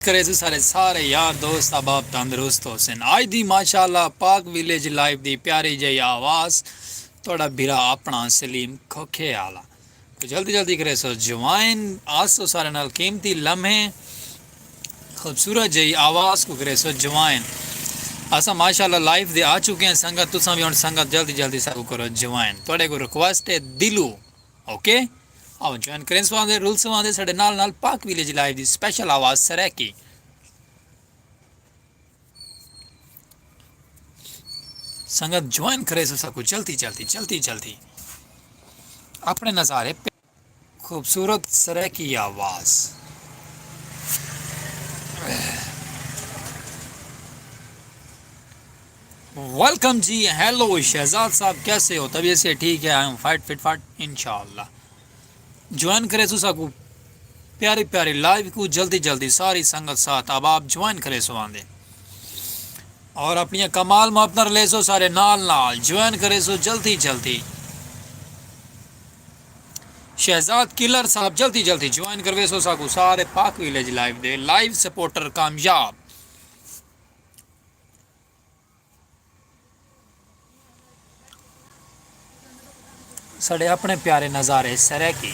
करे सारे सारे यार दोस्त अहबाब तंदरुस्त होसन आज दी माशाअल्लाह पाक विलेज लाइव दी प्यारी जी आवाज़ थोड़ा बिरा अपना सलीम खोखे आला तो जल्दी जल्दी करे सो जवाइन आज तो सारे नाल कीमती लम्हे खूबसूरत जी आवाज़ को करे सो जवाइन असा माशाअल्लाह लाइव दे आ चुके हैं संगत तुसा भी हुण संगत जल्दी जल्दी सब करो जवाइन थोड़े को रिक्वेस्ट है दिलू ओके आओ ज्वाइन करें स्वादे रूल्स वादे साडे नाल नाल पाक विलेज लाइव दी स्पेशल आवाज़ सरैकी संगत ज्वाइन करे सो सबको जल्दी जल्दी जल्दी जल्दी अपने नज़ारे पे खूबसूरत सरह की आवाज़ वेलकम जी हेलो शहजाद साहब कैसे हो तबीयत से ठीक है आई एम फाइट फिट फाट इंशाल्लाह ज्वाइन करे सो सबको प्यारी प्यारी लाइव को जल्दी जल्दी सारी संगत साथ अब आप ज्वाइन करे सो आंदे और अपनी कमाल मोहब्बत ले सो सारे नाल नाल ज्वाइन करे सो जल्दी जल्दी शहजाद किलर साहब जल्दी जल्दी ज्वाइन करवे सो साकू सारे पाक विलेज लाइव दे लाइव सपोर्टर कामयाब साढ़े अपने प्यारे नज़ारे सरे की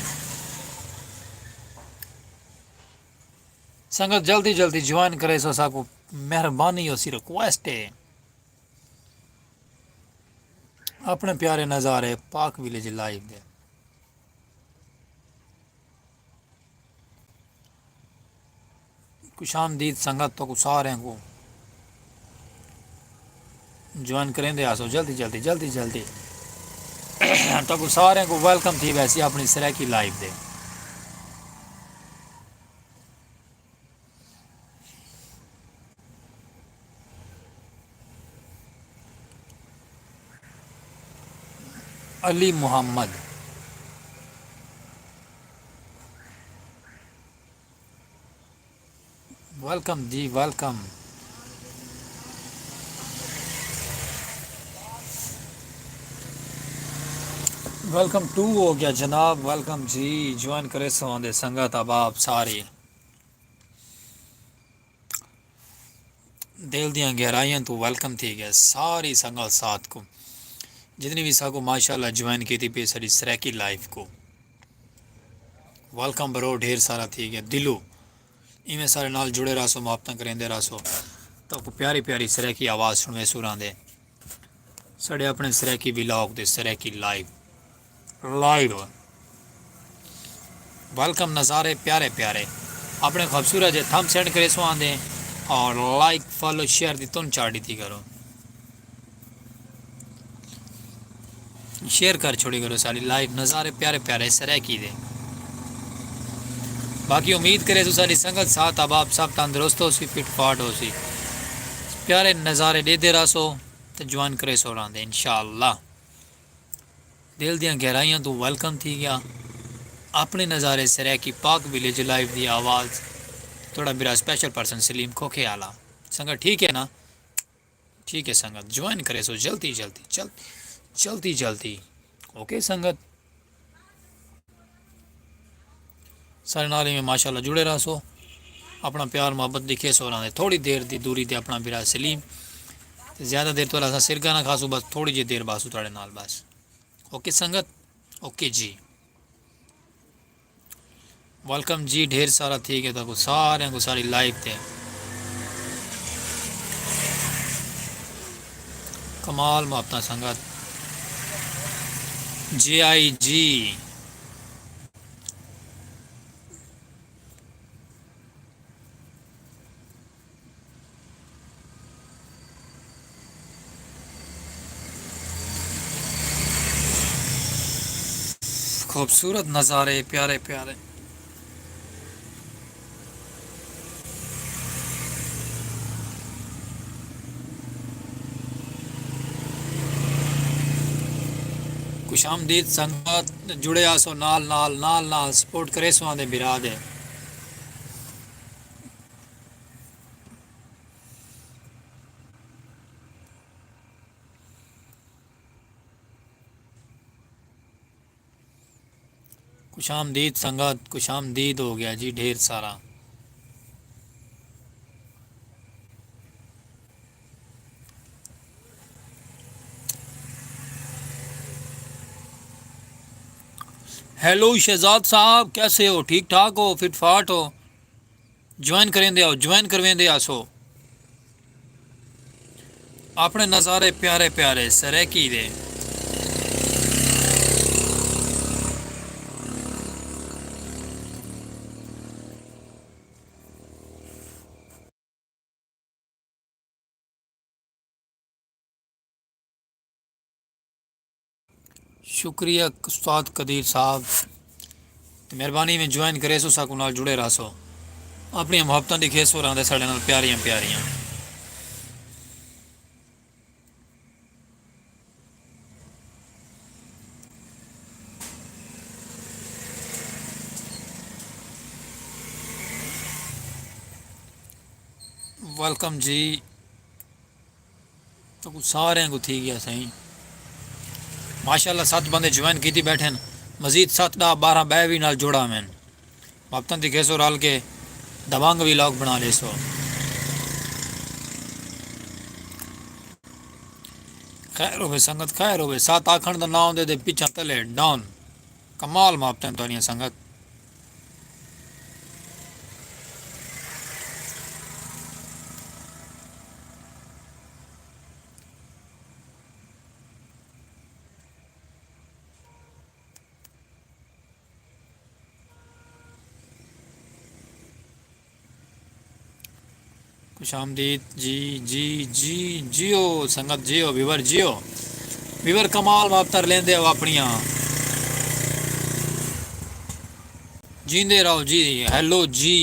संगत जल्दी जल्दी ज्वाइन करे सो साकू मेहरबानी हो सी रिक्वेस्ट है अपने प्यारे नज़ारे पाक विलेज लाइव दे खुशामदीद संगत तो सारे को ज्वाइन करें दे आसो जल्दी जल्दी जल्दी जल्दी तो सारे को वेलकम थी वैसी अपनी सर की लाइव दे अली मुहम्मद वेलकम जी वेलकम वेलकम टू हो गया जनाब वेलकम जी ज्वाइन करे सो संगत अबाब सारी दिल दियाँ गहराइयाँ तो वेलकम थी गया सारी संगत साथ को जितनी भी साको माशाल्लाह ज्वाइन की थी पे सारी सरेकी लाइफ को वेलकम बरो ढेर सारा थी गया दिलो इवें सारे नाल जुड़े रहो मोहब्बत करेंदे रहो तो प्यारी प्यारी सरे की आवाज़ सुनवे सुरां दे साढ़े अपने सरे की व्लॉग दे सरे की लाइव लाइव वेलकम नज़ारे प्यारे प्यारे अपने खूबसूरत जे थम सेंड करे सो आंदे और लाइक फॉलो शेयर दी तुम चाड़ी थी करो शेयर कर छोड़ी करो सारी लाइव नज़ारे प्यारे प्यारे सरे की दे बाकी उम्मीद करे तो सारी संगत साथ अब आप सब तंदुरुस्त हो सी फिट फाट हो सी प्यारे नज़ारे देते रहो तो ज्वाइन करे सो रहा इंशाअल्लाह दिल दियाँ गहराइयाँ तो वेलकम थी गया अपने नज़ारे से रह की पाक विलेज लाइव दी आवाज़ थोड़ा मेरा स्पेशल पर्सन सलीम खोखे आला संगत ठीक है ना ठीक है संगत ज्वाइन करे सो जल्दी जल्दी जल्दी जल्दी जल्दी ओके संगत सारे नाले में माशाल्लाह जुड़े रहो सो अपना प्यार मोहब्बत दिखे सो रहा थोड़ी देर दी दूरी ते अपना बिरा सलीम ज़्यादा देर तो असा सिरका ना खासू बस थोड़ी जी देर बासू थोड़े नाल बस ओके संगत ओके जी वेलकम जी ढेर सारा ठीक है तो सारे को सारी लाइव थे कमाल मोहब्बत संगत जी आई जी खूबसूरत नज़ारे प्यारे प्यारे खुशामदीद संगत जुड़े आसो नाल नाल नाल नाल सपोर्ट करे सो आंदे बिरा दे खुशामदीद संगत खुशामदीद हो गया जी ढेर सारा हेलो शहजाद साहब, कैसे हो? ठीक ठाक हो? फिट फाट हो? ज्वाइन करें दे आओ, ज्वाइन करवें दे आसो। अपने नज़ारे प्यारे प्यारे सरेकी दे। शुक्रिया उस्ताद कदीर साहब, ते मेहरबानी में ज्वाइन करे सो साकू नाल जुड़े रह सो। अपनी मुहब्बतां दिखे सो रहा साढ़े नाल प्यारियां प्यारियां। वेलकम जी। तो कुछ सारे को थी गया सही माशाल्लाह। 7 बंदे ज्वाइन की बैठे न, मजीद 7 10 12 बै भी नाल जुड़ा मैं मुहब्बतां दिखे सो रल के दबंग भी लोग बना ले सो। खैर होवे संगत, खैर होवे। 7 आखण दा ना होंदे ते पिछा तले डाउन। कमाल मुहब्बतां तुहाडियां संगत। खुश आमदीद जी जी जी। जियो संगत, जियो विवर, जियो विवर। कमाल मुहब्बतां लेंदे हो अपनियां, जींदे रहो जी। हेलो जी,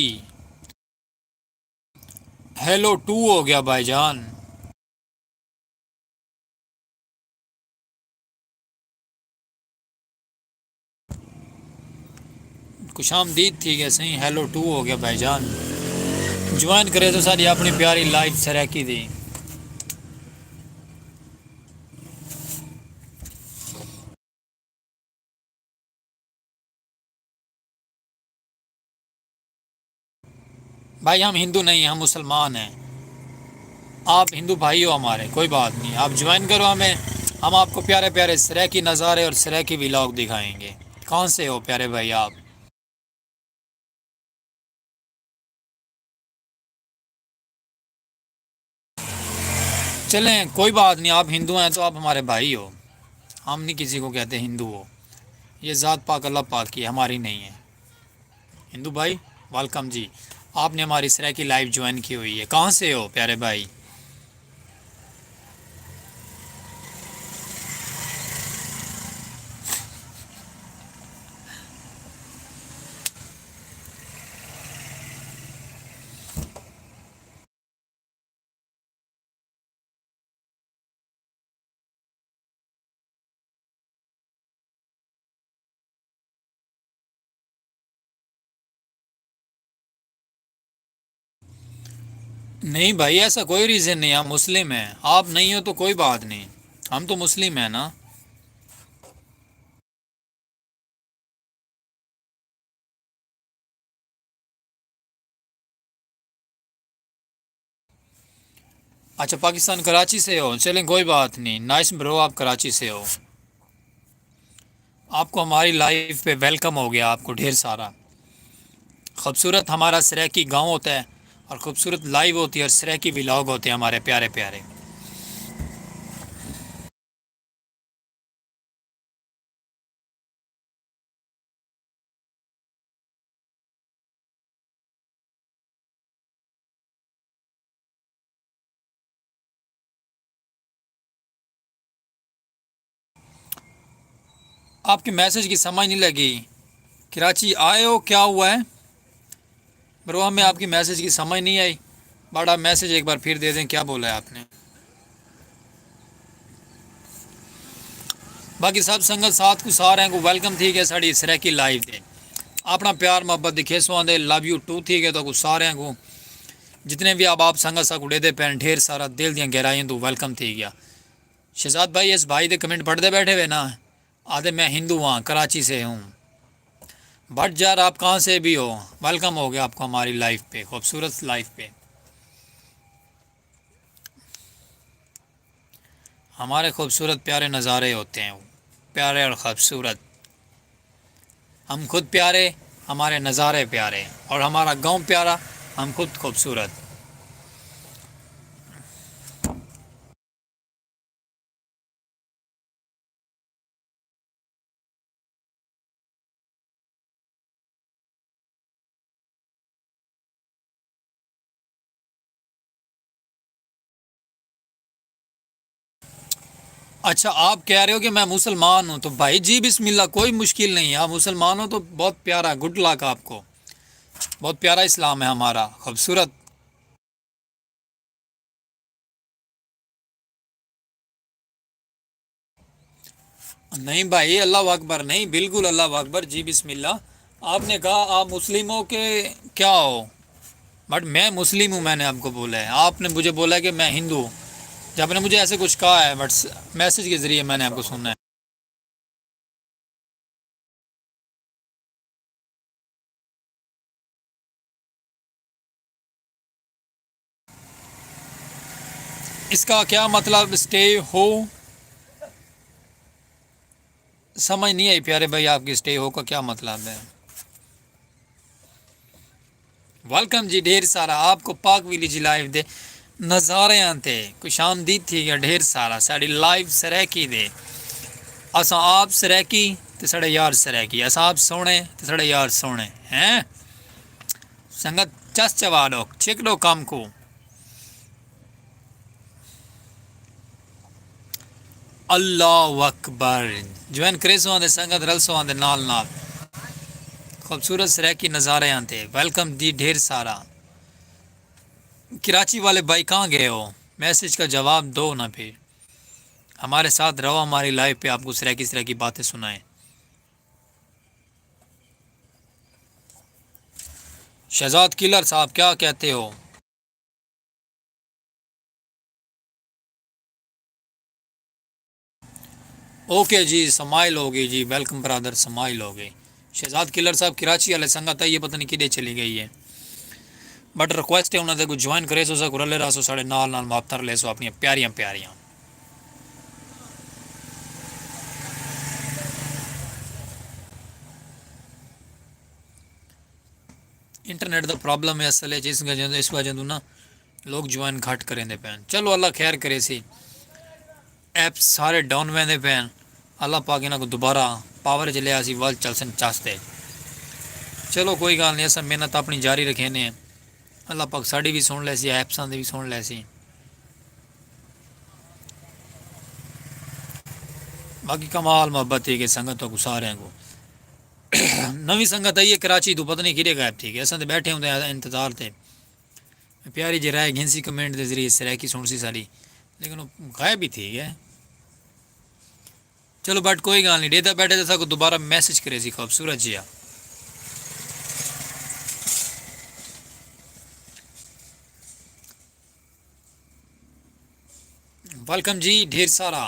हेलो टू हो गया भाईजान। खुश आमदीद ठीक है सही, हेलो टू हो गया भाईजान। ज्वाइन करे तो सारी अपनी प्यारी लाइफ सराकी दी। भाई हम हिंदू नहीं, हम मुसलमान हैं। आप हिंदू भाई हो हमारे, कोई बात नहीं, आप ज्वाइन करो हमें। हम आपको प्यारे प्यारे सराकी नज़ारे और सराकी व्लॉग दिखाएंगे। कौन से हो प्यारे भाई आप? चलें कोई बात नहीं, आप हिंदू हैं तो आप हमारे भाई हो। हम नहीं किसी को कहते हिंदू हो, ये ज़ात पाक अल्लाह पाक की है, हमारी नहीं है। हिंदू भाई वेलकम जी। आपने हमारी इस तरह की लाइव ज्वाइन की हुई है। कहाँ से हो प्यारे भाई? नहीं भाई, ऐसा कोई रीज़न नहीं, हम मुस्लिम हैं। आप नहीं हो तो कोई बात नहीं, हम तो मुस्लिम हैं ना। अच्छा, पाकिस्तान कराची से हो? चलें कोई बात नहीं, नाइस ब्रो, आप कराची से हो। आपको हमारी लाइफ पे वेलकम हो गया, आपको ढेर सारा। खूबसूरत हमारा सराकी गांव होता है, और खूबसूरत लाइव होती है, और सराकी व्लॉग होते हैं हमारे प्यारे प्यारे। आपके मैसेज की समझ नहीं लगी। कराची आए हो, क्या हुआ है? ब्रो हमें आपकी मैसेज की समझ नहीं आई। बड़ा मैसेज एक बार फिर दे दें, क्या बोला है आपने? बाकी सब संगत साथ को सारे को वेलकम थी कि साड़ी सराकी लाइव दे अपना प्यार मोहब्बत दिखे सो आंदे लव यू टू थी के तो कुछ सारे को जितने भी अब आप संगत सा उड़े दे पैन ढेर सारा दिल दियाँ गहराइयाँ तो वेलकम थी गया। शहजाद भाई इस भाई दे कमेंट पढ़ते बैठे हुए ना, आधे मैं हिंदू हाँ, कराची से हूँ। बट यार आप कहाँ से भी हो, वेलकम हो गया आपको हमारी लाइफ पे, खूबसूरत लाइफ पे। हमारे खूबसूरत प्यारे नज़ारे होते हैं वो, प्यारे और ख़ूबसूरत। हम खुद प्यारे, हमारे नज़ारे प्यारे, और हमारा गांव प्यारा, हम खुद खूबसूरत। अच्छा, आप कह रहे हो कि मैं मुसलमान हूँ, तो भाई जी बिस्मिल्लाह, कोई मुश्किल नहीं है। आप मुसलमान हो तो बहुत प्यारा, गुड लक आपको। बहुत प्यारा इस्लाम है हमारा, खूबसूरत। नहीं भाई, अल्लाह अकबर नहीं, बिल्कुल अल्लाह अकबर, जी बिस्मिल्लाह। आपने कहा आप मुस्लिमों के क्या हो, बट मैं मुस्लिम हूँ, मैंने आपको बोला है। आपने मुझे बोला है कि मैं हिंदू हूँ। जब आपने मुझे ऐसे कुछ कहा है, बट मैसेज के ज़रिए मैंने आपको सुना है। इसका क्या मतलब स्टे हो, समझ नहीं आई प्यारे भाई, आपकी स्टे हो का क्या मतलब है। वेलकम जी, ढेर सारा आपको पाक विलेज लाइव दे नज़ारे आते कुछ आमदीद थी या ढेर सारा साड़ी लाइव सरैकी दे। असा आप सरैकी ते साढ़े यार सरैकी, असा आप सोने ते साढ़े यार सोने हैं। संगत चस चवा दो, चिक दो काम को। अल्लाह अकबर। ज्वाइन करेसो आंदे संगत रलसो आंदे नाल नाल खूबसूरत सरैकी नज़ारे आते। वेलकम दी ढेर सारा। कराची वाले भाई कहाँ गए हो, मैसेज का जवाब दो ना, फिर हमारे साथ रहो, हमारी लाइव पे आपको सरैकी सरैकी बातें सुनाएं। शहजाद किलर साहब क्या कहते हो। ओके जी, समाइल हो गई जी, वेलकम ब्रदर, समाइल हो गई। शहजाद किलर साहब कराची वाले संगत है, ये पता नहीं किधे चली गई है। बट रिक्वेस्ट है उन्होंने को ज्वाइन करे सो सक रले रसो साढ़े नाल नाल मापतर ले सो अपनी प्यारियां प्यारियां। इंटरनेट का प्रॉब्लम है असल है, इस वजह तो ना लोग ज्वाइन घट करेंदे पैन। चलो अल्लाह खैर करे सी। ऐप्स सारे डाउन वेंदे पैन, अल्लाह पाक इन्हां को दोबारा पावर च लिया सी, वर्ल्ड चलसन चाहते। चलो कोई गल नहीं, अस मेहनत अपनी जारी रखे ने। अल्लाह पाक साड़ी भी सुन लै सी, ऐप्सां दी भी सुन लै सी। बाकी कमाल मोहब्बत है कि संगतों को सारे को नवी संगत आई है कराची तो पता नहीं किरे गायब थी, असां ते बैठे होंदे इंतजार थे। प्यारी जी राय घिंसी कमेंट के जरिए सरैकी सुन सी सारी, लेकिन वो गायब ही थी है। चलो बट कोई गल नहीं, डेदा बैठे तो को दोबारा मैसेज करे सी खूबसूरत जिया। वेलकम जी ढेर सारा।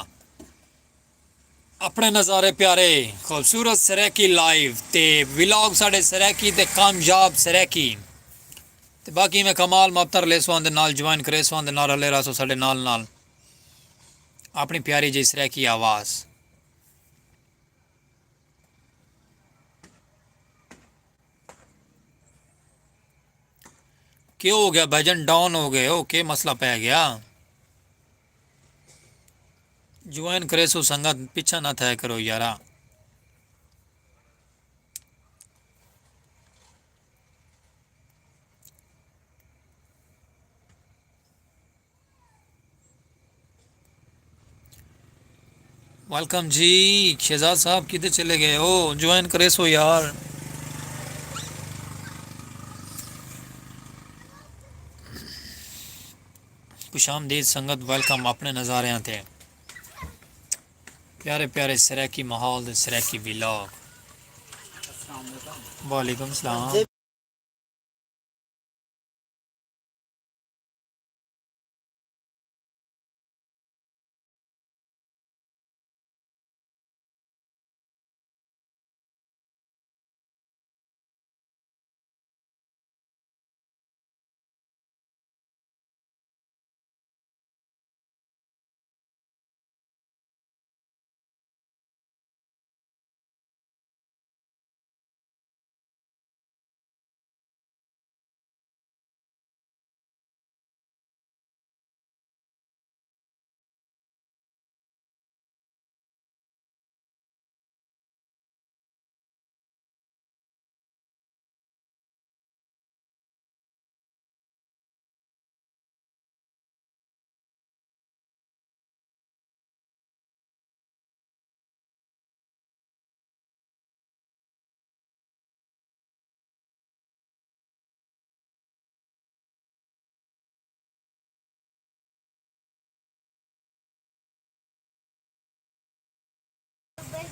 अपने नज़ारे प्यारे, खूबसूरत सरैकी लाइव ते विलॉग साढ़े सरैकी ते कामयाब सरैकी ते बाकी मैं कमाल माप्तर ले सो दे नाल ज्वाइन करे सो दे नाल हले रासो साढ़े नाल नाल अपनी प्यारी जी सरैकी आवाज़। क्यों हो गया भजन, डाउन हो गए हो, के मसला पै गया। ज्वाइन करे सो संगत, पीछा ना था करो यारा। वेलकम जी। शहजाद साहब किधर चले गए हो, ज्वाइन करे सो यार। खुश आमदीद संगत, वेलकम अपने नज़ारे थे। प्यारे प्यारे सरैकी माहौल, सरैकी व्लॉग। वालेकुम सलाम।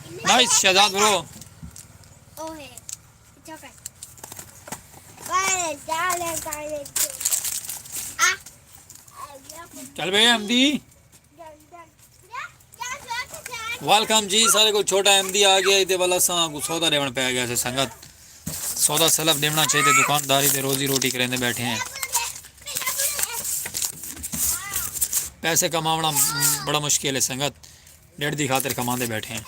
Nice Shahzad bro. ओए चौका बाय डाले डाले आ चल बे एमडी। वेलकम जी सारे को। छोटा एमडी आ गया इते वाला सा को सौदा लेवन पै गया से संगत। सौदा सलफ देना चाहिए, दुकानदारी ते रोजी रोटी करेंदे बैठे हैं। पैसे कमाना बड़ा मुश्किल है संगत, डेढ़ दी खातिर कमाते बैठे हैं।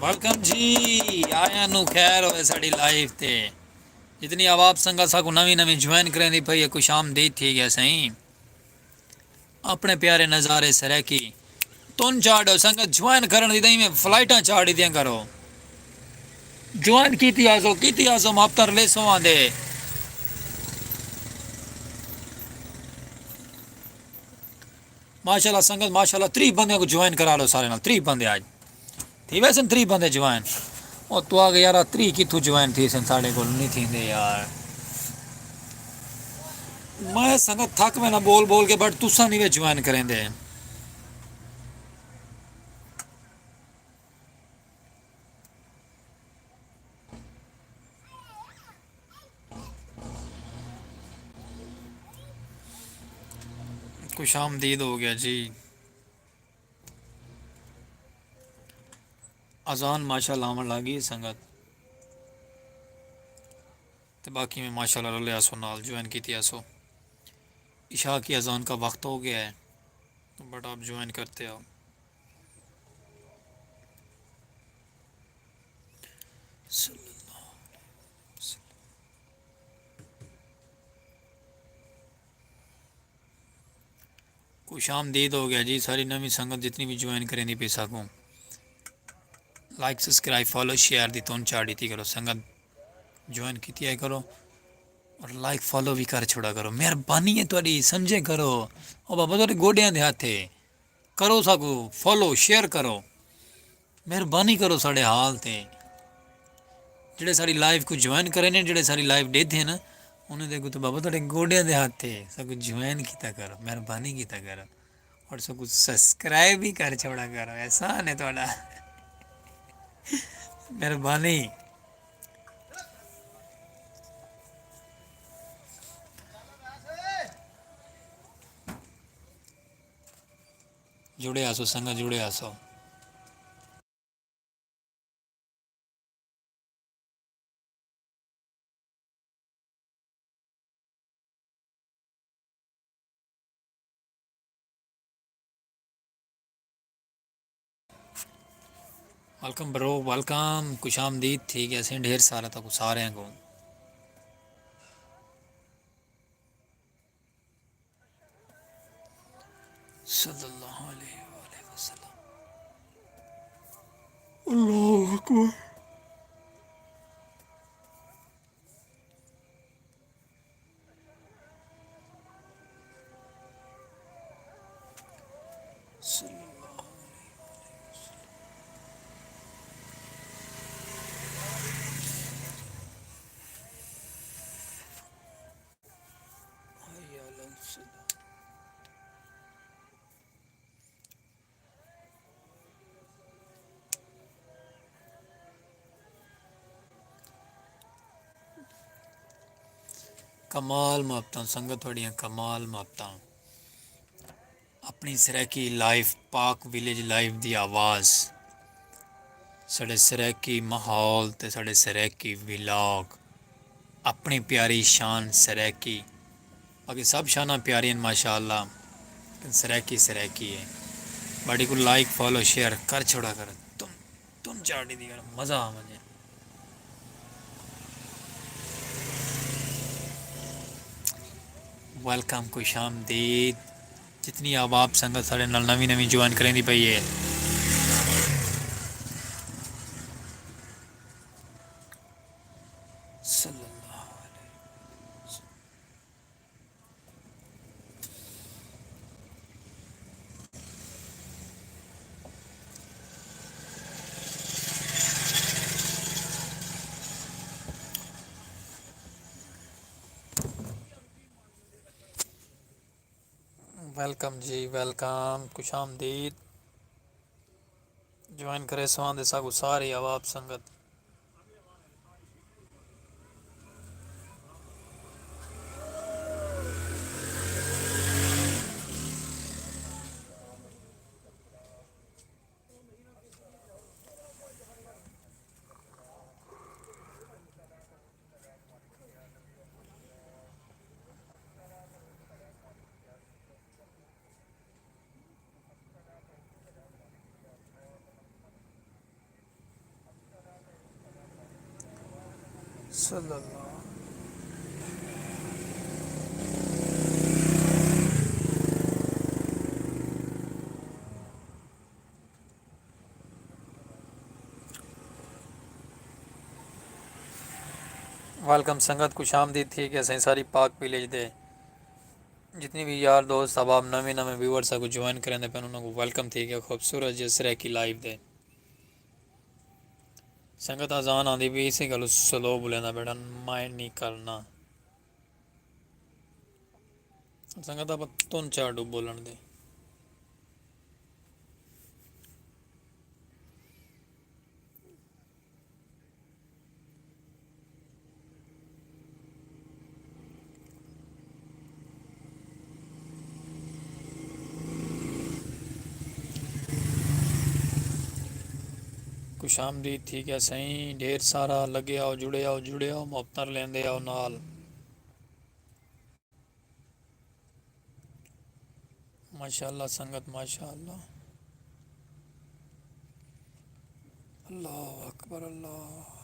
वेलकम जी आया नु खैर होए साड़ी लाइफ ते। जितनी आवाब संगत साकू नवी नवी ज्वाइन करें दी पई कुछ आमदीद थी गया सही। अपने प्यारे नज़ारे सरे की तुन चाड़ो संगत ज्वाइन करन दी में फ्लाइटा चाड़ी दिया करो। ज्वाइन कीती आसो माफ्तर ले सो आंदे। माशाल्लाह संगत माशाल्लाह 3 बंदे को ज्वाइन करा लो सारे नाल। 3 बंदे आज थी वैसे 3 बंदे ज्वाइन। और तू आ गया यार 3 किथु ज्वाइन थी सन साढ़े को नहीं थींदे यार। मैं संगत थक में ना बोल बोल के बट तुसा नहीं वे ज्वाइन करेंदे। खुश आमदीद हो गया जी। अजान माशाल्लाह आमन लगी संगत तो बाकी में माशाल्लाह रले आसो नाल ज्वाइन की आसो। इशा की अजान का वक्त हो गया है बट आप ज्वाइन करते हो। खुश आमदीद हो गया जी सारी नवी संगत जितनी भी ज्वाइन करें दी पैसा को लाइक सब्सक्राइब फॉलो शेयर दी तुम चाड़ी थी करो संगत ज्वाइन की है करो और लाइक फॉलो भी कर छोड़ा करो। मेहरबानी है थोड़ी समझे करो। ओ बाबा थोड़े गोडियां दे हाथे करो साकू फॉलो शेयर करो। मेहरबानी करो साढ़े हाल ते जेड़े साड़ी लाइव को ज्वाइन करे ने जेड़े साड़ी लाइव दे थे ना उन्हें देखो तो बाबा थोड़े गोडियां दे हाथे सबको ज्वाइन किया करो। मेहरबानी किया करो और सबको सब्सक्राइब भी कर छोड़ा करो। एहसान है थोड़ा मेहरबानी। जुड़े आसो संगत जुड़े आसो। वेलकम ब्रो वेलकम खुश आमदीद थी कैसे ढेर सारा था सारे को। सल्लल्लाहु अलैहि वसल्लम। अल्लाहु अकबर। कमाल मोहब्बत संगत थोड़ियाँ कमाल मोहब्बत। अपनी सराकी लाइफ पाक विलेज लाइफ दी आवाज़ साढ़े सराकी माहौल ते साढ़े सराकी विलाग अपनी प्यारी शान सराकी। बाकी सब शाना प्यारी माशाअल्लाह सराकी सराकी है। बड़ी को लाइक फॉलो शेयर कर छोड़ा कर तुम चाटी दी कर मज़ा आ मुझे। वेलकम खुश आमदीद जितनी आवाब संगत साढ़े नाल नवी नवी ज्वाइन करें दी पई है। वेलकम जी वेलकम, खुश आमदीद। ज्वाइन करे सवां दे सागू सारी आवाब संगत। सल्लल्लाहु। वेलकम संगत, खुश आमदीद थी कि असें सारी पाक विलेज दे जितनी भी यार दोस्त अब नवे नवे व्यूअर्स को ज्वाइन करें पे उन्होंने वेलकम थी कि खूबसूरत जिसरे की लाइव दे संगत अजान आंदी भी इसी गल स्लो बोलेंदा बेटा माइंड नहीं करना संगत आप तुन चार डूब बोलन दे। खुश आमदीद थी क्या सही ढेर सारा लगे आओ जुड़े आओ मुफ्तर लेंदे आओ नाल। माशाअल्लाह संगत माशाअल्लाह। अल्लाह अकबर अल्लाह।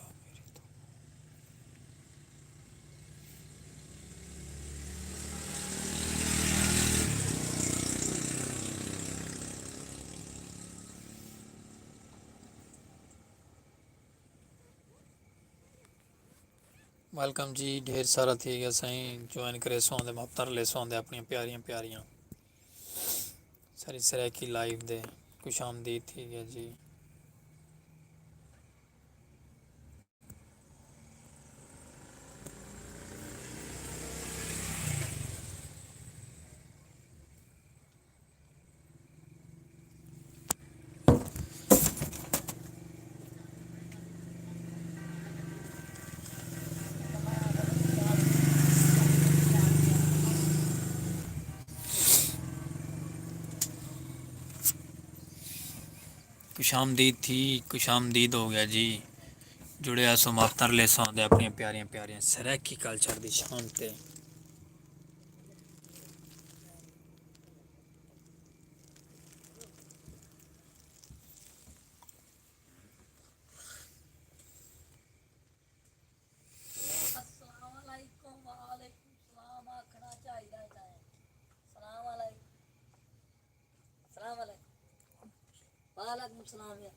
वेलकम जी ढेर सारा थी गया सही ज्वाइन करे सौंदे मुफ्तर ले सौंदे अपनी प्यारियां प्यारियां सारी सराकी लाइव दे खुश आमदीद थी गया जी। खुश आमदीद थी खुश आमदीद हो गया जी। जुड़े सो मुफ्तर ले सौंदे अपनी प्यारियां प्यारियां सराकी कल्चर दी शान ते वालेकुम सलाम या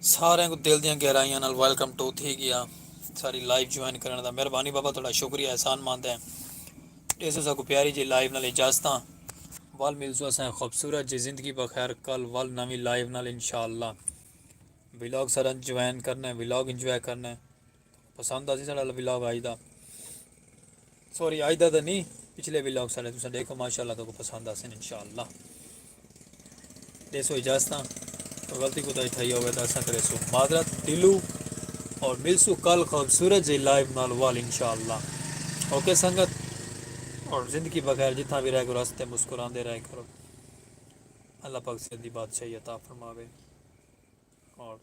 सारे को दिल दियां गहराइयां नाल वेलकम टू थी गया सारी लाइव ज्वाइन करने का मेहरबानी बाबा थोड़ा शुक्रिया एहसान मानते हैं। ऐसे सबको प्यारी जी लाइव नाल इजाजत वल मिलसो असें खूबसूरत जी जिंदगी बखैर कल वल नवी लाइव नाल इंशाअल्लाह व्लॉग सारा ज्वाइन करना है व्लॉग इंजॉय करना है पसंद आसी साढ़ा व्लॉग आई दा सॉरी आई दा तो नहीं पिछले व्लॉग साढ़े तुम देखो माशाअल्लाह तो पसंद आसन इंशाअल्लाह देसो इजाजत गलती कोताही थी होवे तो असा करे सो मादरत दिलू और मिलसू कल खूबसूरत जी लाइव नाल वाल इंशाअल्लाह ओके संगत और ज़िंदगी बगैर जितना भी रह करो रास्ते मुस्कुराते रह करो अल्लाह पाक से दी बादशाही अता फरमावे और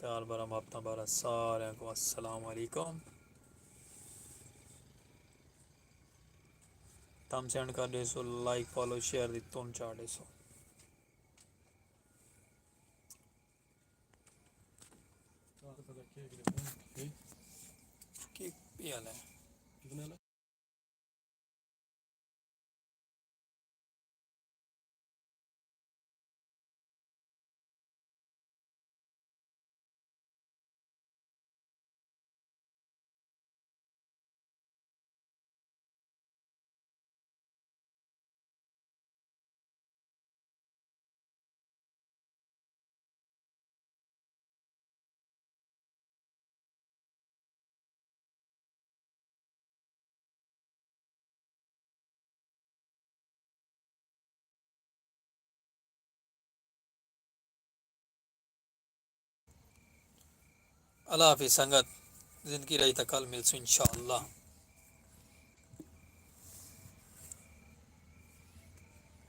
प्यार भरा मोहब्बत भरा सारे को अस्सलाम वालेकुम। थम सेंड कर दे सो, लाइक फॉलो शेयर दी तुम चाह दे सो। की पियल है अल्लाह हाफिज़ संगत, ज़िंदगी रही तो कल मिलसूँ इंशाअल्लाह।